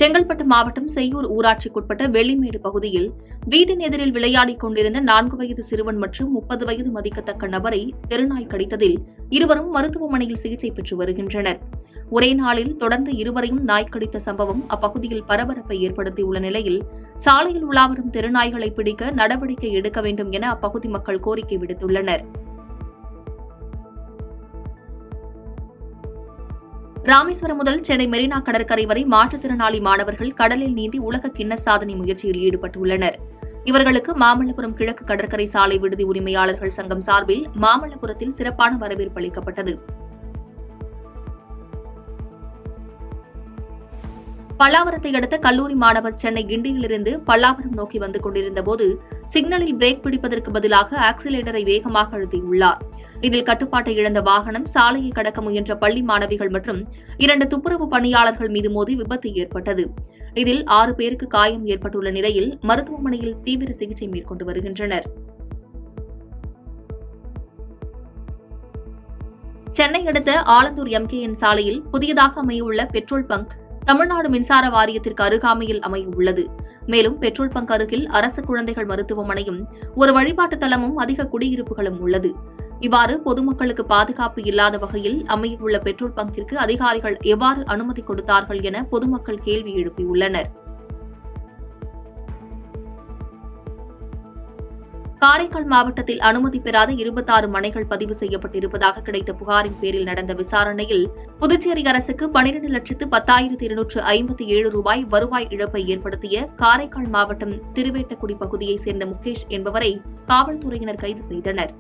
செங்கல்பட்டு மாவட்டம் செய்யூர் ஊராட்சிக்குட்பட்ட வெள்ளிமேடு பகுதியில் வீட்டின் எதிரில் விளையாடிக் கொண்டிருந்த 4 வயது சிறுவன் மற்றும் 30 வயது மதிக்கத்தக்க நபரை தெருநாய் கடித்ததில் இருவரும் மருத்துவமனையில் சிகிச்சை பெற்று வருகின்றனர். ஒரே நாளில் தொடர்ந்து இருவரையும் நாய் கடித்த சம்பவம் அப்பகுதியில் பரபரப்பை ஏற்படுத்தியுள்ள நிலையில் சாலையில் உலாவரும் தெருநாய்களை பிடிக்க நடவடிக்கை எடுக்க வேண்டும் என அப்பகுதி மக்கள் கோரிக்கை விடுத்துள்ளனர். ராமேஸ்வரம் முதல் சென்னை மெரினா கடற்கரை வரை மாற்றுத்திறனாளி மாணவர்கள் கடலில் நீந்தி உலக கிண்ண சாதனை முயற்சியில் ஈடுபட்டுள்ளனர். இவர்களுக்கு மாமல்லபுரம் கிழக்கு கடற்கரை சாலை விடுதி உரிமையாளர்கள் சங்கம் சார்பில் மாமல்லபுரத்தில் சிறப்பான வரவேற்பு அளிக்கப்பட்டது. பல்லாவரத்தை அடுத்த கல்லூரி மாணவர் சென்னை கிண்டியிலிருந்து பல்லாவரம் நோக்கி வந்து கொண்டிருந்தபோது சிக்னலில் பிரேக் பிடிப்பதற்கு பதிலாக ஆக்சிலேட்டரை வேகமாக அழுத்தியுள்ளார். இதில் கட்டுப்பாட்டை இழந்த வாகனம் சாலையை கடக்க முயன்ற பள்ளி மாணவிகள் மற்றும் 2 துப்புரவு பணியாளர்கள் மீது மோதி விபத்து ஏற்பட்டது. இதில் 6 பேருக்கு காயம் ஏற்பட்டுள்ள நிலையில் மருத்துவமனையில் தீவிர சிகிச்சை மேற்கொண்டு வருகின்றனர். சென்னை அடுத்த ஆலந்தூர் MKN சாலையில் புதியதாக அமையவுள்ள பெட்ரோல் பங்க் தமிழ்நாடு மின்சார வாரியத்திற்கு அருகாமையில் அமையவுள்ளது. மேலும் பெட்ரோல் பங்க் அருகில் அரசு குழந்தைகள் மருத்துவமனையும் ஒரு வழிபாட்டு தலமும் அதிக குடியிருப்புகளும் உள்ளது. இவ்வாறு பொதுமக்களுக்கு பாதுகாப்பு இல்லாத வகையில் அமையவுள்ள பெட்ரோல் பங்கிற்கு அதிகாரிகள் எவ்வாறு அனுமதி கொடுத்தார்கள் என பொதுமக்கள் கேள்வி எழுப்பியுள்ளனர். காரைக்கால் மாவட்டத்தில் அனுமதி பெறாத 26 மனைகள் பதிவு செய்யப்பட்டிருப்பதாக கிடைத்த புகாரின் பேரில் நடந்த விசாரணையில் புதுச்சேரி அரசுக்கு 12,10,257 ரூபாய் வருவாய் இழப்பை ஏற்படுத்திய காரைக்கால் மாவட்டம் திருவேட்டக்குடி பகுதியைச் சேர்ந்த முகேஷ் என்பவரை காவல்துறையினர் கைது செய்தனர்.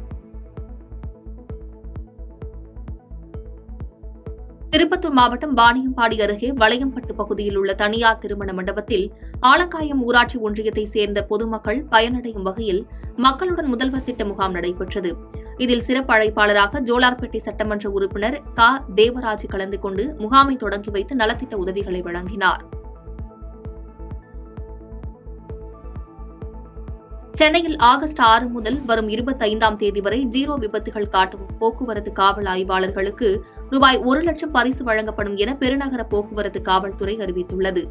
திருப்பத்தூர் மாவட்டம் வாணியம்பாடி அருகே வளையம்பட்டு பகுதியில் உள்ள தனியார் திருமண மண்டபத்தில் ஆலங்காயம் ஊராட்சி ஒன்றியத்தைச் சேர்ந்த பொதுமக்கள் பயனடையும் வகையில் மக்களுடன் முதல்வர் திட்ட முகாம் நடைபெற்றது. இதில் சிறப்பு அழைப்பாளராக ஜோலார்பேட்டை சட்டமன்ற உறுப்பினர் தேவராஜ் கலந்து கொண்டு முகாமை தொடங்கி வைத்து நலத்திட்ட உதவிகளை வழங்கினார். சென்னையில் ஆகஸ்ட் 6 முதல் வரும் 25ஆம் தேதி வரை 0 விபத்துகள் காட்டும் போக்குவரத்து காவல் ஆய்வாளர்களுக்கு ரூபாய் 1 லட்சம் பரிசு வழங்கப்படும் என பெருநகர போக்குவரத்து காவல்துறை அறிவித்துள்ளது.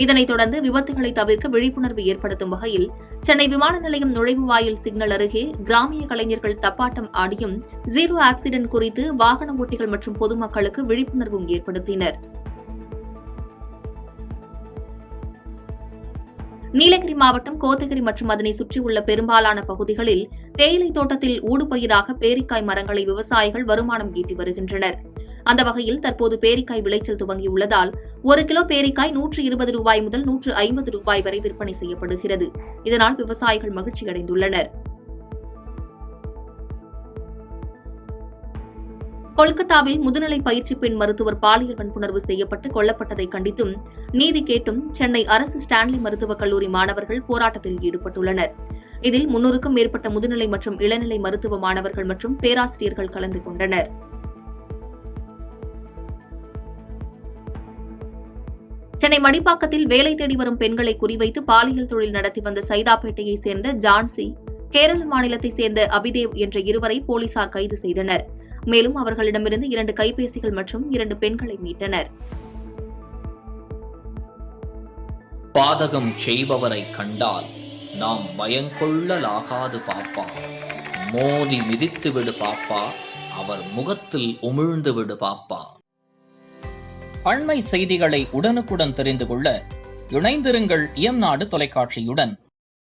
இதனைத் தொடர்ந்து விபத்துகளை தவிர்க்க விழிப்புணர்வு ஏற்படுத்தும் வகையில் சென்னை விமான நிலையம் நுழைவு வாயில் சிக்னல் அருகே கிராமிய கலைஞர்கள் தப்பாட்டம் ஆடியும் 0 ஆக்சிடென்ட் குறித்து வாகன ஓட்டிகள் மற்றும் பொதுமக்களுக்கு விழிப்புணர்வும் ஏற்படுத்தினர். நீலகிரி மாவட்டம் கோத்தகிரி மற்றும் அதனை சுற்றியுள்ள பெரும்பாலான பகுதிகளில் தேயிலை தோட்டத்தில் ஊடுபயிராக பேரிக்காய் மரங்களை விவசாயிகள் வருமானம் ஈட்டி வருகின்றனர். அந்த வகையில் தற்போது பேரிக்காய் விளைச்சல் துவங்கியுள்ளதால் 1 கிலோ பேரிக்காய் 120 ரூபாய் முதல் 150 ரூபாய் வரை விற்பனை செய்யப்படுகிறது. இதனால் விவசாயிகள் மகிழ்ச்சியடைந்துள்ளனர். கொல்கத்தாவில் முதுநிலை பயிற்சி பெண் மருத்துவர் பாலியல் வன்புணர்வு செய்யப்பட்டு கொல்லப்பட்டதை கண்டித்தும் நீதி கேட்டும் சென்னை அரசு ஸ்டான்லி மருத்துவக் கல்லூரி மாணவர்கள் போராட்டத்தில் ஈடுபட்டுள்ளனர். இதில் 300க்கும் மேற்பட்ட முதுநிலை மற்றும் இளநிலை மருத்துவ மாணவர்கள் மற்றும் பேராசிரியர்கள் கலந்து கொண்டனர். சென்னை மடிப்பாக்கத்தில் வேலை தேடி வரும் பெண்களை குறிவைத்து பாலியல் தொழில் நடத்தி வந்த சைதாப்பேட்டையைச் சேர்ந்த ஜான்சி, கேரள மாநிலத்தைச் சேர்ந்த அபிதேவ் என்ற இருவரை போலீசார் கைது செய்தனர். மேலும் அவர்களிடமிருந்து 2 கைபேசிகள் மற்றும் 2 பெண்களை மீட்டனர். பாதகம் செய்பவரை கண்டால் நாம் பயங்கொள்ளலாகாது பாப்பா, மோதி மிதித்து விடு பாப்பா, அவர் முகத்தில் உமிழ்ந்து விடு பாப்பா. அண்மை செய்திகளை உடனுக்குடன் தெரிந்து கொள்ள இணைந்திருங்கள் இயம்நாடு தொலைக்காட்சியுடன்.